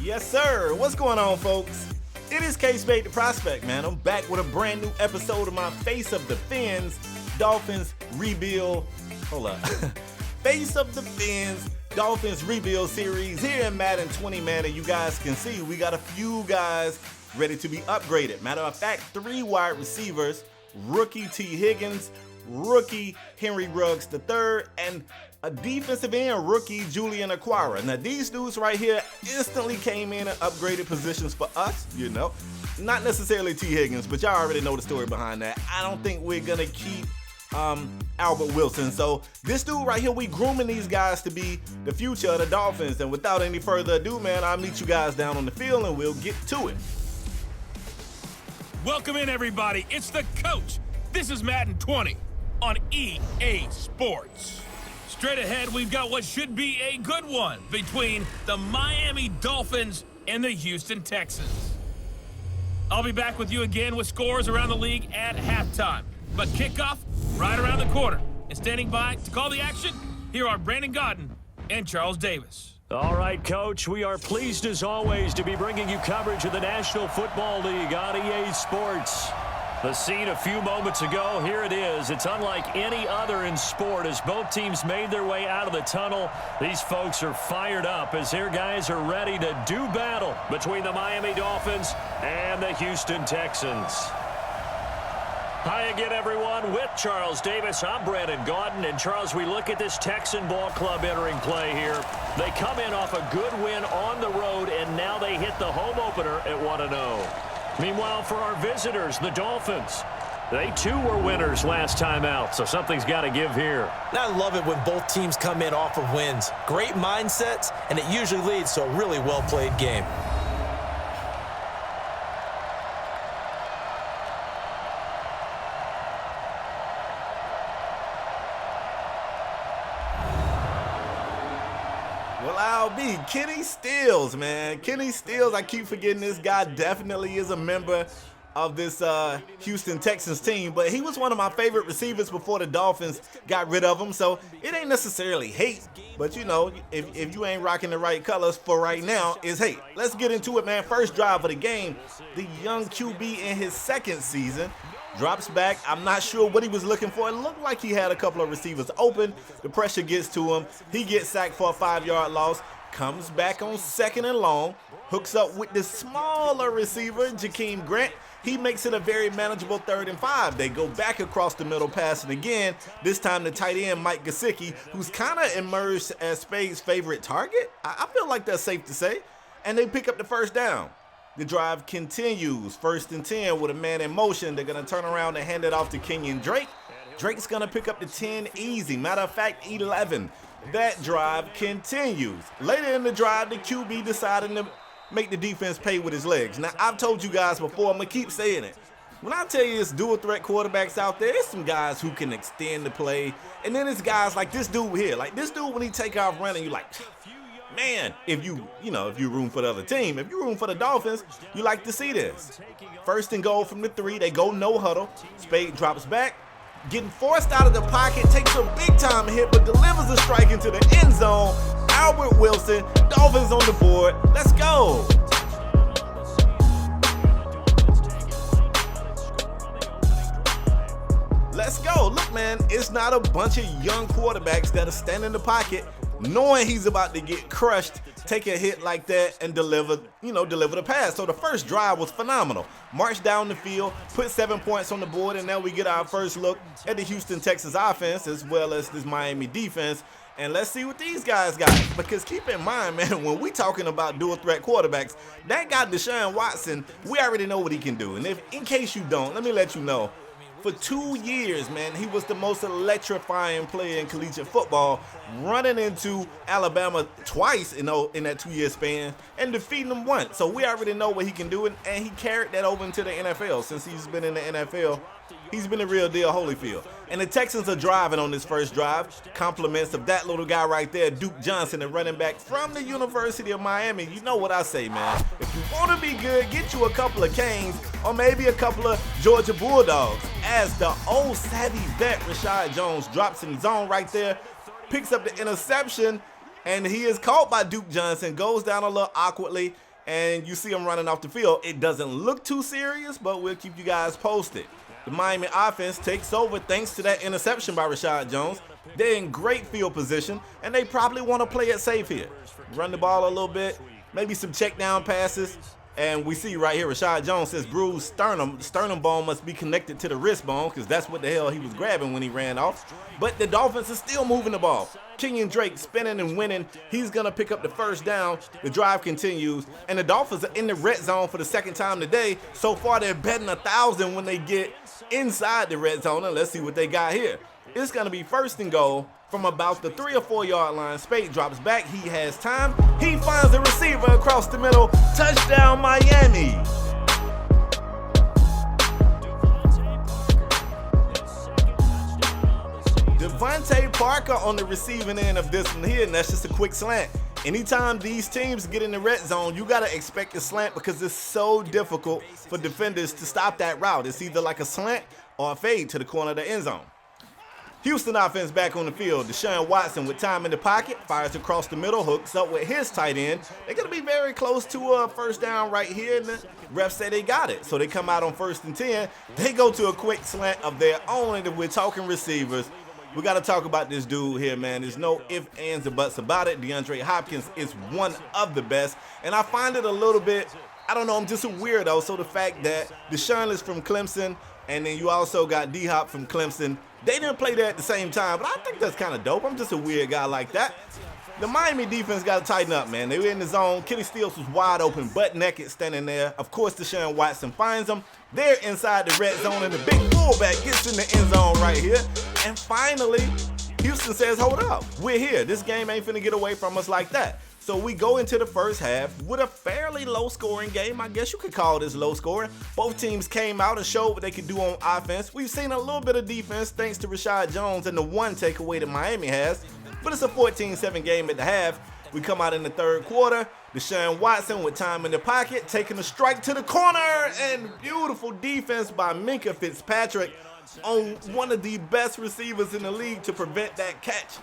Yes, sir. What's going on, folks? It is KspadeTheProspect, man. I'm back with a brand new episode of my Face of the Phins Dolphins Rebuild. Hold up. Face of the Phins Dolphins Rebuild series here in Madden 20, man. And you guys can see we got a few guys ready to be upgraded. Matter of fact, 3 wide receivers, rookie T. Higgins, rookie Henry Ruggs III, and a defensive end rookie Julian Aquara. Now these dudes right here instantly came in and upgraded positions for us, you know. Not necessarily T. Higgins, but y'all already know the story behind that. I don't think we're gonna keep Albert Wilson. So this dude right here, we grooming these guys to be the future of the Dolphins. And without any further ado, man, I'll meet you guys down on the field and we'll get to it. Welcome in, everybody. It's the coach. This is Madden 20 on EA Sports. Straight ahead, we've got what should be a good one between the Miami Dolphins and the Houston Texans. I'll be back with you again with scores around the league at halftime. But kickoff right around the corner. And standing by to call the action, here are Brandon Godden and Charles Davis. All right, Coach, we are pleased as always to be bringing you coverage of the National Football League on EA Sports. The scene a few moments ago, here it is. It's unlike any other in sport as both teams made their way out of the tunnel. These folks are fired up as their guys are ready to do battle between the Miami Dolphins and the Houston Texans. Hi again, everyone. With Charles Davis, I'm Brandon Godden. And Charles, we look at this Texan ball club entering play here. They come in off a good win on the road, and now they hit the home opener at 1-0. Meanwhile, for our visitors, the Dolphins, they too were winners last time out, so something's got to give here. And I love it when both teams come in off of wins. Great mindsets, and it usually leads to a really well-played game. Well, I'll be Kenny Stills, man. Kenny Stills, I keep forgetting this guy definitely is a member of this Houston Texans team, but he was one of my favorite receivers before the Dolphins got rid of him, so it ain't necessarily hate, but you know, if you ain't rocking the right colors for right now, it's hate. Let's get into it, man. First drive of the game, the young QB in his second season drops back. I'm not sure what he was looking for. It looked like he had a couple of receivers open. The pressure gets to him. He gets sacked for a 5-yard loss. Comes back on 2nd and long. Hooks up with the smaller receiver, Jakeem Grant. He makes it a very manageable 3rd and 5. They go back across the middle, passing again. This time the tight end, Mike Gesicki, who's kind of emerged as Spade's favorite target. I feel like that's safe to say. And they pick up the first down. The drive continues. 1st and 10 with a man in motion. They're going to turn around and hand it off to Kenyon Drake. Drake's going to pick up the 10 easy. Matter of fact, 11. That drive continues. Later in the drive, the QB decided to make the defense pay with his legs. Now, I've told you guys before, I'm going to keep saying it. When I tell you it's dual threat quarterbacks out there, there's some guys who can extend the play. And then it's guys like this dude here. Like this dude, when he take off running, you're like, man, if you room for the other team, if you room for the Dolphins, you like to see this. 1st and goal from the 3, they go no huddle. Spade drops back, getting forced out of the pocket, takes a big time hit, but delivers a strike into the end zone. Albert Wilson, Dolphins on the board. Let's go. Let's go. Look, man, it's not a bunch of young quarterbacks that are standing in the pocket knowing he's about to get crushed, take a hit like that, and deliver the pass. So the first drive was phenomenal. March down the field, put 7 points on the board, and now we get our first look at the Houston Texans offense as well as this Miami defense. And let's see what these guys got. Because keep in mind, man, when we talking about dual threat quarterbacks, that guy Deshaun Watson, we already know what he can do. And if in case you don't, let me let you know. For 2 years, man, he was the most electrifying player in collegiate football, running into Alabama twice in that 2-year span and defeating them once. So we already know what he can do, and he carried that over into the NFL. Since he's been in the NFL, he's been a real deal Holyfield. And the Texans are driving on this first drive. Compliments of that little guy right there, Duke Johnson, the running back from the University of Miami. You know what I say, man. If you want to be good, get you a couple of Canes or maybe a couple of Georgia Bulldogs. As the old savvy vet, Rashad Jones, drops in zone right there, picks up the interception, and he is caught by Duke Johnson, goes down a little awkwardly, and you see him running off the field. It doesn't look too serious, but we'll keep you guys posted. The Miami offense takes over thanks to that interception by Rashad Jones. They're in great field position, and they probably want to play it safe here. Run the ball a little bit, maybe some check down passes. And we see right here, Rashad Jones says bruised sternum. The sternum bone must be connected to the wrist bone because that's what the hell he was grabbing when he ran off. But the Dolphins are still moving the ball. Kenyon Drake spinning and winning. He's going to pick up the first down. The drive continues. And the Dolphins are in the red zone for the second time today. So far, they're betting 1,000 when they get inside the red zone. And let's see what they got here. It's going to be first and goal from about the 3 or 4 yard line. Spade drops back. He has time. He finds the receiver across the middle. Touchdown, Miami. Devontae Parker on the receiving end of this one here, and that's just a quick slant. Anytime these teams get in the red zone, you got to expect a slant because it's so difficult for defenders to stop that route. It's either like a slant or a fade to the corner of the end zone. Houston offense back on the field. Deshaun Watson with time in the pocket, fires across the middle, hooks up with his tight end. They're going to be very close to a first down right here, and the refs say they got it. So they come out on 1st and 10. They go to a quick slant of their own, and we're talking receivers. We got to talk about this dude here, man. There's no ifs, ands, or buts about it. DeAndre Hopkins is one of the best, and I find it a little bit, I don't know, I'm just a weirdo. So the fact that Deshaun is from Clemson, and then you also got D-Hop from Clemson, they didn't play there at the same time, but I think that's kind of dope. I'm just a weird guy like that. The Miami defense got to tighten up, man. They were in the zone. Kenny Stills was wide open, butt naked, standing there. Of course, Deshaun Watson finds them. They're inside the red zone, and the big fullback gets in the end zone right here. And finally, Houston says, hold up, we're here. This game ain't finna get away from us like that. So we go into the first half with a fairly low-scoring game. I guess you could call this low-scoring. Both teams came out and showed what they could do on offense. We've seen a little bit of defense thanks to Rashad Jones and the one takeaway that Miami has. But it's a 14-7 game at the half. We come out in the third quarter. Deshaun Watson with time in the pocket, taking a strike to the corner. And beautiful defense by Minkah Fitzpatrick on one of the best receivers in the league to prevent that catch.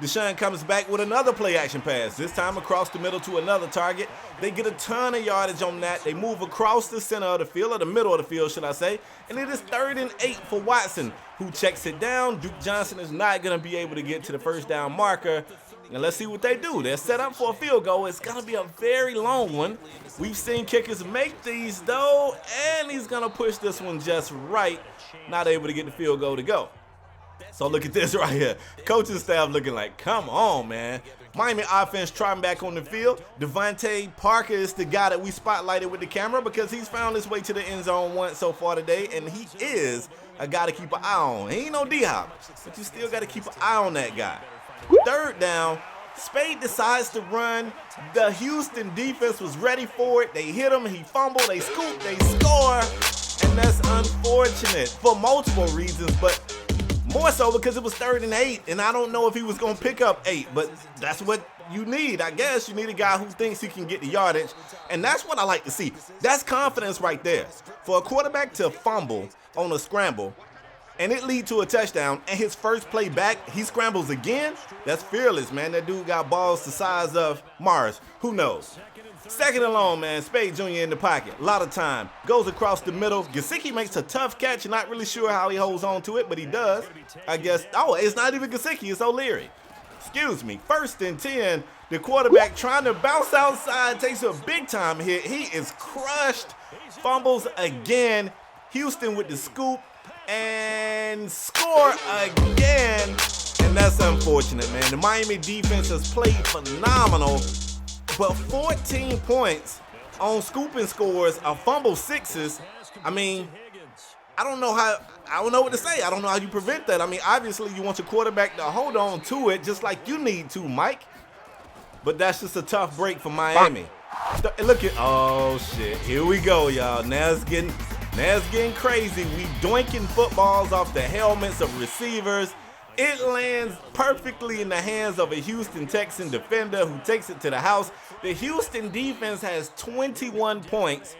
Deshaun comes back with another play-action pass, this time across the middle to another target. They get a ton of yardage on that. They move across the center of the field, or the middle of the field, should I say. And it is 3rd and 8 for Watson, who checks it down. Duke Johnson is not going to be able to get to the first down marker. And let's see what they do. They're set up for a field goal. It's going to be a very long one. We've seen kickers make these, though, and he's going to push this one just right. Not able to get the field goal to go. So look at this right here. Coaching staff looking like, come on, man. Miami offense trying back on the field. Devontae Parker is the guy that we spotlighted with the camera because he's found his way to the end zone once so far today, and he is a guy to keep an eye on. He ain't no D-Hop, but you still got to keep an eye on that guy. 3rd down. Spade decides to run. The Houston defense was ready for it. They hit him. He fumbled. They scoop. They score. And that's unfortunate for multiple reasons, but more so because it was 3rd and 8, and I don't know if he was going to pick up 8, but that's what you need. I guess you need a guy who thinks he can get the yardage, and that's what I like to see. That's confidence right there. For a quarterback to fumble on a scramble and it lead to a touchdown, and his first play back, he scrambles again, that's fearless, man. That dude got balls the size of Mars. Who knows? 2nd and long, man. Spade Jr. in the pocket. A lot of time. Goes across the middle. Gesicki makes a tough catch. Not really sure how he holds on to it, but he does. I guess. Oh, it's not even Gesicki. It's O'Leary. Excuse me. 1st and 10. The quarterback trying to bounce outside. Takes a big-time hit. He is crushed. Fumbles again. Houston with the scoop. And score again. And that's unfortunate, man. The Miami defense has played phenomenal. But 14 points on scooping scores of fumble sixes. I mean, I don't know what to say. I don't know how you prevent that. I mean, obviously you want your quarterback to hold on to it just like you need to, Mike. But that's just a tough break for Miami. Look at, oh shit, here we go, y'all. Now it's getting crazy. We doinking footballs off the helmets of receivers. It lands perfectly in the hands of a Houston Texan defender who takes it to the house. The Houston defense has 21 points,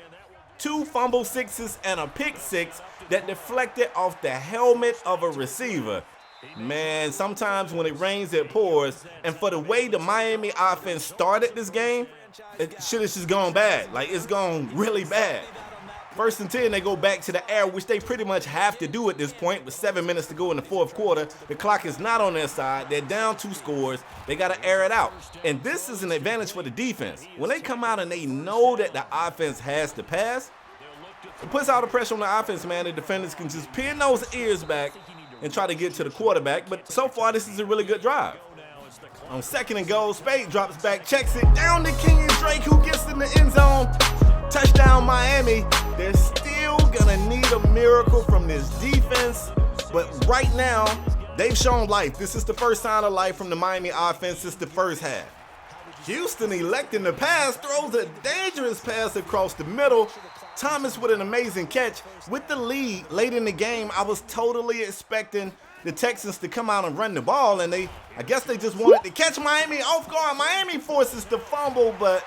2 fumble sixes, and a pick six that deflected off the helmet of a receiver. Man, sometimes when it rains, it pours. And for the way the Miami offense started this game, shit is just gone bad. Like, it's gone really bad. 1st and 10, they go back to the air, which they pretty much have to do at this point with 7 minutes to go in the 4th quarter. The clock is not on their side. They're down 2 scores. They got to air it out. And this is an advantage for the defense. When they come out and they know that the offense has to pass, it puts all the pressure on the offense, man. The defenders can just pin those ears back and try to get to the quarterback. But so far, this is a really good drive. On 2nd and goal, Spade drops back, checks it down to King Drake, who gets in the end zone. Touchdown, Miami. They're still gonna need a miracle from this defense, but right now, they've shown life. This is the first sign of life from the Miami offense since the first half. Houston electing the pass, throws a dangerous pass across the middle. Thomas with an amazing catch. With the lead late in the game, I was totally expecting the Texans to come out and run the ball, and I guess they just wanted to catch Miami off guard. Miami forces the fumble, but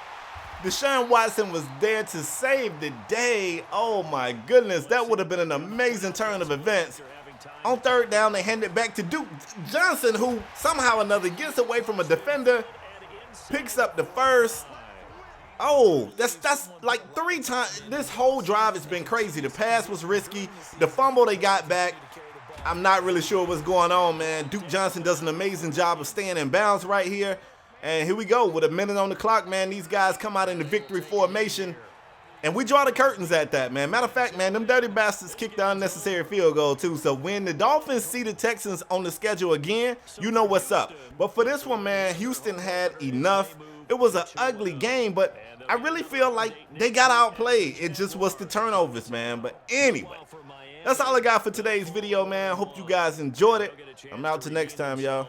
Deshaun Watson was there to save the day. Oh my goodness, that would have been an amazing turn of events. On 3rd down, they hand it back to Duke Johnson, who somehow or another gets away from a defender, picks up the first. Oh, that's like 3 times. This whole drive has been crazy. The pass was risky. The fumble they got back, I'm not really sure what's going on, man. Duke Johnson does an amazing job of staying in bounds right here. And here we go with a minute on the clock, man. These guys come out in the victory formation, and we draw the curtains at that, man. Matter of fact, man, them dirty bastards kicked the unnecessary field goal, too. So when the Dolphins see the Texans on the schedule again, you know what's up. But for this one, man, Houston had enough. It was an ugly game, but I really feel like they got outplayed. It just was the turnovers, man. But anyway, that's all I got for today's video, man. Hope you guys enjoyed it. I'm out till next time, y'all.